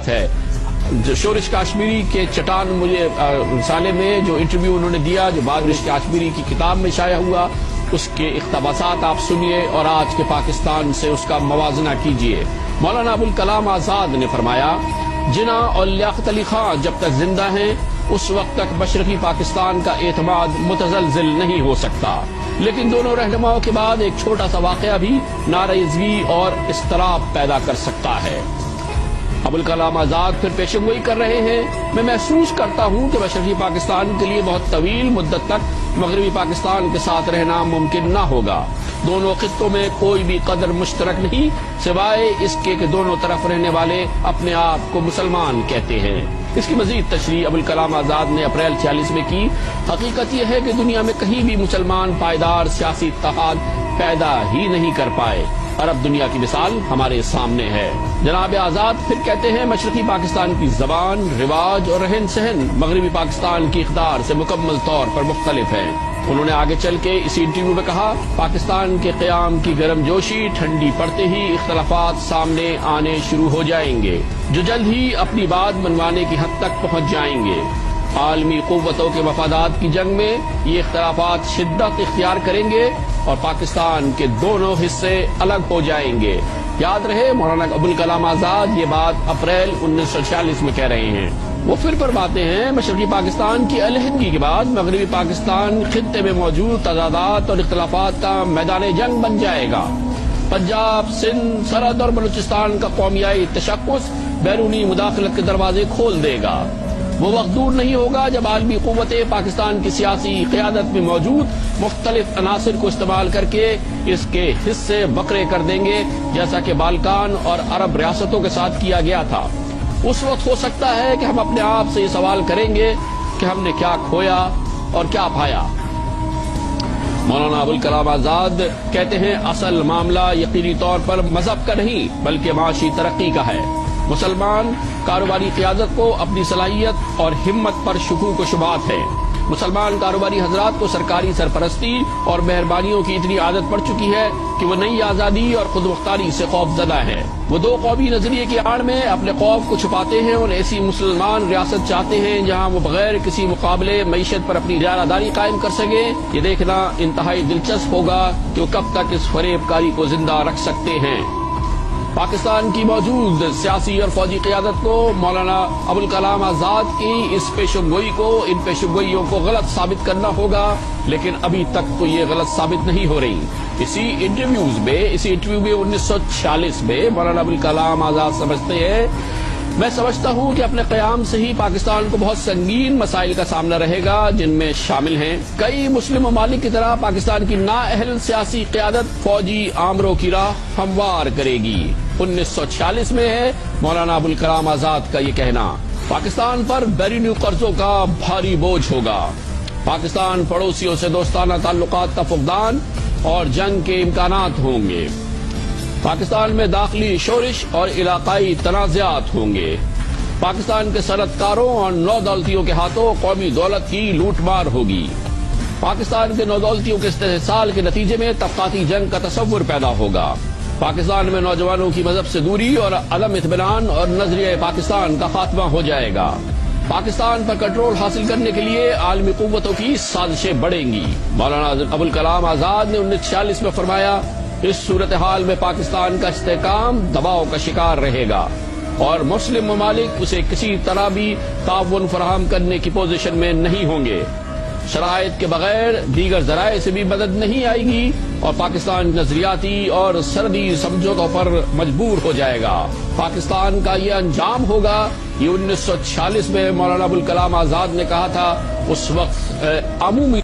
ہے. جو شورش کاشمیری کے چٹان مجھے رسالے میں جو انٹرویو انہوں نے دیا جو بعد شورش کاشمیری کی کتاب میں شائع ہوا اس کے اقتباسات آپ سنیے اور آج کے پاکستان سے اس کا موازنہ کیجئے. مولانا ابوالکلام آزاد نے فرمایا جناح اور لیاقت علی خان جب تک زندہ ہیں اس وقت تک مشرقی پاکستان کا اعتماد متزلزل نہیں ہو سکتا، لیکن دونوں رہنماؤں کے بعد ایک چھوٹا سا واقعہ بھی ناراضگی اور اضطراب پیدا کر سکتا ہے. ابوالکلام آزاد پھر پیشن گوئی کر رہے ہیں. میں محسوس کرتا ہوں کہ مشرقی پاکستان کے لیے بہت طویل مدت تک مغربی پاکستان کے ساتھ رہنا ممکن نہ ہوگا. دونوں خطوں میں کوئی بھی قدر مشترک نہیں سوائے اس کے کہ دونوں طرف رہنے والے اپنے آپ کو مسلمان کہتے ہیں. اس کی مزید تشریح ابوالکلام آزاد نے اپریل 46 میں کی. حقیقت یہ ہے کہ دنیا میں کہیں بھی مسلمان پائیدار سیاسی اتحاد پیدا ہی نہیں کر پائے. عرب دنیا کی مثال ہمارے سامنے ہے. جناب آزاد پھر کہتے ہیں مشرقی پاکستان کی زبان، رواج اور رہن سہن مغربی پاکستان کی اقدار سے مکمل طور پر مختلف ہے. انہوں نے آگے چل کے اسی انٹرویو میں کہا پاکستان کے قیام کی گرم جوشی ٹھنڈی پڑتے ہی اختلافات سامنے آنے شروع ہو جائیں گے جو جلد ہی اپنی بات منوانے کی حد تک پہنچ جائیں گے. عالمی قوتوں کے مفادات کی جنگ میں یہ اختلافات شدت اختیار کریں گے اور پاکستان کے دونوں حصے الگ ہو جائیں گے. یاد رہے مولانا ابوالکلام آزاد یہ بات اپریل 1946 میں کہہ رہے ہیں. وہ پھر فرماتے ہیں مشرقی پاکستان کی علیحدگی کے بعد مغربی پاکستان خطے میں موجود تضادات اور اختلافات کا میدان جنگ بن جائے گا. پنجاب، سندھ، سرحد اور بلوچستان کا قومیائی تشخص بیرونی مداخلت کے دروازے کھول دے گا. وہ وقت دور نہیں ہوگا جب عالمی قوتیں پاکستان کی سیاسی قیادت میں موجود مختلف عناصر کو استعمال کر کے اس کے حصے بکرے کر دیں گے جیسا کہ بالکان اور عرب ریاستوں کے ساتھ کیا گیا تھا. اس وقت ہو سکتا ہے کہ ہم اپنے آپ سے یہ سوال کریں گے کہ ہم نے کیا کھویا اور کیا پایا. مولانا ابوالکلام آزاد کہتے ہیں اصل معاملہ یقینی طور پر مذہب کا نہیں بلکہ معاشی ترقی کا ہے. مسلمان کاروباری قیادت کو اپنی صلاحیت اور ہمت پر شکوک و شبہات ہے. مسلمان کاروباری حضرات کو سرکاری سرپرستی اور مہربانیوں کی اتنی عادت پڑ چکی ہے کہ وہ نئی آزادی اور خود مختاری سے خوف زدہ ہے. وہ دو قومی نظریے کی آڑ میں اپنے خوف کو چھپاتے ہیں اور ایسی مسلمان ریاست چاہتے ہیں جہاں وہ بغیر کسی مقابلے معیشت پر اپنی اجارہ داری قائم کر سکیں. یہ دیکھنا انتہائی دلچسپ ہوگا کہ وہ کب تک اس فریب کاری کو زندہ رکھ سکتے ہیں. پاکستان کی موجود سیاسی اور فوجی قیادت کو مولانا ابوالکلام آزاد کی اس پیشگوئی کو ان پیشگوئیوں کو غلط ثابت کرنا ہوگا لیکن ابھی تک تو یہ غلط ثابت نہیں ہو رہی. اسی انٹرویو میں 1946 میں مولانا ابوالکلام آزاد سمجھتے ہیں میں سمجھتا ہوں کہ اپنے قیام سے ہی پاکستان کو بہت سنگین مسائل کا سامنا رہے گا جن میں شامل ہیں کئی مسلم ممالک کی طرح پاکستان کی نااہل سیاسی قیادت فوجی آمروں کی راہ ہموار کرے گی. 1946 میں ہے مولانا ابوالکلام آزاد کا یہ کہنا. پاکستان پر بیرونی قرضوں کا بھاری بوجھ ہوگا. پاکستان پڑوسیوں سے دوستانہ تعلقات کا فقدان اور جنگ کے امکانات ہوں گے. پاکستان میں داخلی شورش اور علاقائی تنازعات ہوں گے. پاکستان کے صنعت کاروں اور نودولتیوں کے ہاتھوں قومی دولت کی لوٹ مار ہوگی. پاکستان کے نودولتیوں کے استحصال کے نتیجے میں طبقاتی جنگ کا تصور پیدا ہوگا. پاکستان میں نوجوانوں کی مذہب سے دوری اور عدم اطمینان اور نظریہ پاکستان کا خاتمہ ہو جائے گا. پاکستان پر کنٹرول حاصل کرنے کے لیے عالمی قوتوں کی سازشیں بڑھیں گی. مولانا ابوالکلام آزاد نے 1946 میں فرمایا اس صورتحال میں پاکستان کا استحکام دباؤ کا شکار رہے گا اور مسلم ممالک اسے کسی طرح بھی تعاون فراہم کرنے کی پوزیشن میں نہیں ہوں گے. شرائط کے بغیر دیگر ذرائع سے بھی مدد نہیں آئے گی اور پاکستان نظریاتی اور سرحدی سمجھوتوں پر مجبور ہو جائے گا. پاکستان کا یہ انجام ہوگا. یہ 1946 میں مولانا ابوالکلام آزاد نے کہا تھا. اس وقت عمومی